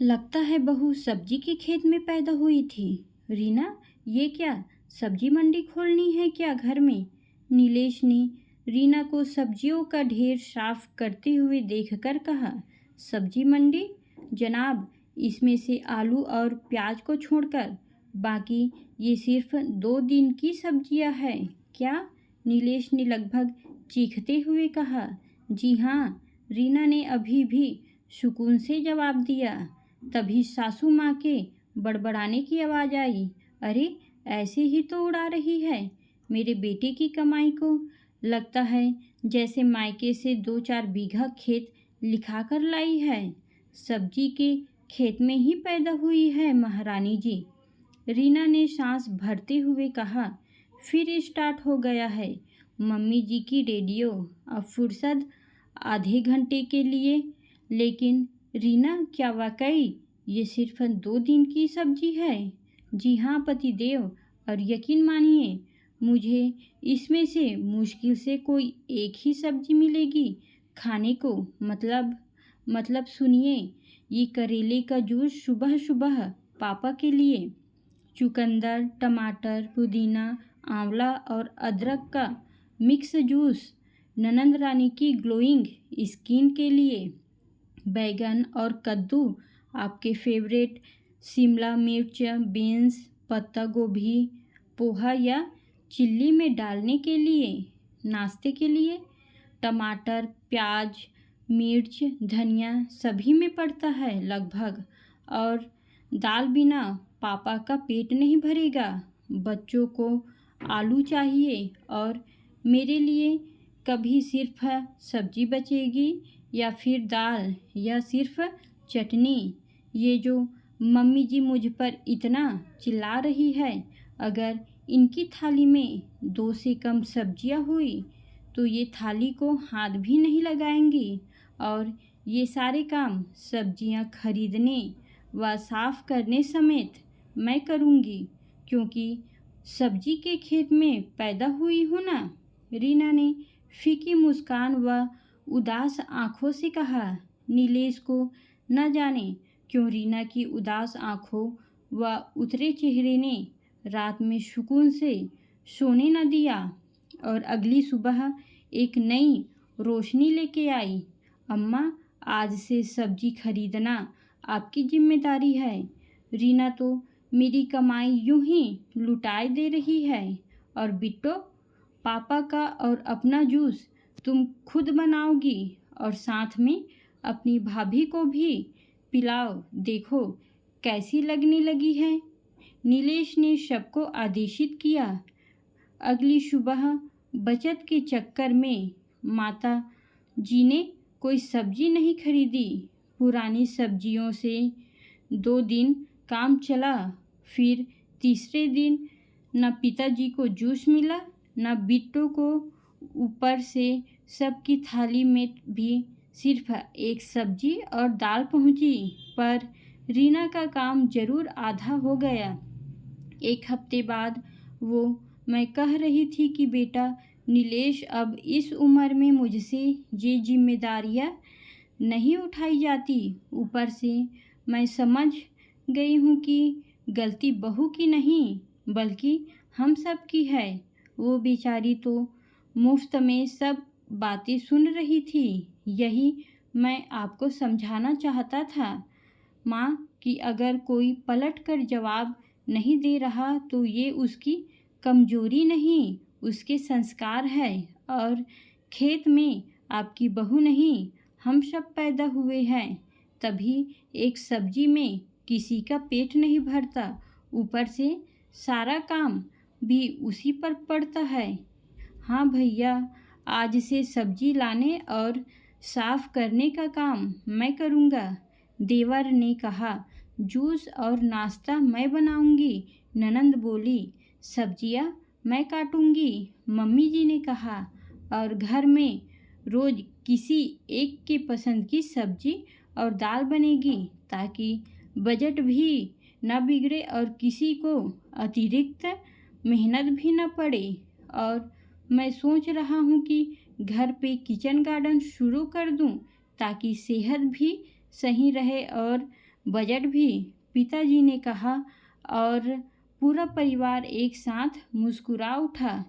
लगता है बहू सब्जी के खेत में पैदा हुई थी। रीना, ये क्या सब्जी मंडी खोलनी है क्या घर में? नीलेश ने रीना को सब्जियों का ढेर साफ करते हुए देखकर कहा। सब्जी मंडी? जनाब, इसमें से आलू और प्याज को छोड़कर बाकी ये सिर्फ 2 दिन की सब्जियां हैं क्या? नीलेश ने लगभग चीखते हुए कहा। जी हाँ, रीना ने अभी भी सुकून से जवाब दिया। तभी सासू माँ के बड़बड़ाने की आवाज़ आई। अरे, ऐसे ही तो उड़ा रही है मेरे बेटे की कमाई को। लगता है जैसे मायके से 2-4 बीघा खेत लिखा कर लाई है। सब्जी के खेत में ही पैदा हुई है महारानी जी। रीना ने सांस भरते हुए कहा। फिर स्टार्ट हो गया है मम्मी जी की रेडियो। अब फुर्सत आधे घंटे के लिए। लेकिन रीना, क्या वाकई ये सिर्फ 2 दिन की सब्जी है? जी हाँ पतिदेव, और यकीन मानिए मुझे इसमें से मुश्किल से कोई एक ही सब्जी मिलेगी खाने को। मतलब सुनिए, ये करेले का जूस सुबह सुबह पापा के लिए, चुकंदर, टमाटर, पुदीना, आंवला और अदरक का मिक्स जूस ननंद रानी की ग्लोइंग स्किन के लिए, बैगन और कद्दू आपके फेवरेट शिमला मिर्च, बीन्स, पत्ता गोभी, पोहा या चिल्ली में डालने के लिए, नाश्ते के लिए टमाटर, प्याज, मिर्च, धनिया सभी में पड़ता है लगभग। और दाल बिना पापा का पेट नहीं भरेगा। बच्चों को आलू चाहिए और मेरे लिए कभी सिर्फ सब्जी बचेगी या फिर दाल या सिर्फ चटनी। ये जो मम्मी जी मुझ पर इतना चिल्ला रही है, अगर इनकी थाली में 2 से कम सब्जियां हुई तो ये थाली को हाथ भी नहीं लगाएंगी। और ये सारे काम सब्जियां खरीदने व साफ करने समेत मैं करूँगी, क्योंकि सब्जी के खेत में पैदा हुई हूँ ना। रीना ने फीकी मुस्कान व उदास आंखों से कहा। नीलेश को न जाने क्यों रीना की उदास आंखों व उतरे चेहरे ने रात में सुकून से सोने न दिया और अगली सुबह एक नई रोशनी लेके आई। अम्मा, आज से सब्जी खरीदना आपकी जिम्मेदारी है। रीना तो मेरी कमाई यूं ही लुटाए दे रही है। और बिट्टो, पापा का और अपना जूस तुम खुद बनाओगी और साथ में अपनी भाभी को भी पिलाओ। देखो कैसी लगने लगी है। नीलेश ने सबको आदेशित किया। अगली सुबह बचत के चक्कर में माता जी ने कोई सब्जी नहीं खरीदी। पुरानी सब्जियों से 2 दिन काम चला। फिर तीसरे दिन न पिताजी को जूस मिला, न बिट्टो को। ऊपर से सबकी थाली में भी सिर्फ एक सब्जी और दाल पहुंची। पर रीना का काम जरूर आधा हो गया। 1 हफ्ते बाद मैं कह रही थी कि बेटा नीलेश, अब इस उम्र में मुझसे ये जिम्मेदारियां नहीं उठाई जाती। ऊपर से मैं समझ गई हूँ कि गलती बहू की नहीं बल्कि हम सब की है। वो बेचारी तो मुफ्त में सब बातें सुन रही थी। यही मैं आपको समझाना चाहता था माँ, कि अगर कोई पलट कर जवाब नहीं दे रहा तो ये उसकी कमजोरी नहीं, उसके संस्कार है। और खेत में आपकी बहू नहीं, हम सब पैदा हुए हैं। तभी एक सब्जी में किसी का पेट नहीं भरता। ऊपर से सारा काम भी उसी पर पड़ता है। हाँ भैया, आज से सब्जी लाने और साफ करने का काम मैं करूँगा, देवर ने कहा। जूस और नाश्ता मैं बनाऊंगी, ननंद बोली। सब्जियां मैं काटूंगी, मम्मी जी ने कहा। और घर में रोज किसी एक के पसंद की सब्जी और दाल बनेगी, ताकि बजट भी न बिगड़े और किसी को अतिरिक्त मेहनत भी न पड़े। और मैं सोच रहा हूँ कि घर पे किचन गार्डन शुरू कर दूँ, ताकि सेहत भी सही रहे और बजट भी, पिताजी ने कहा और पूरा परिवार एक साथ मुस्कुरा उठा।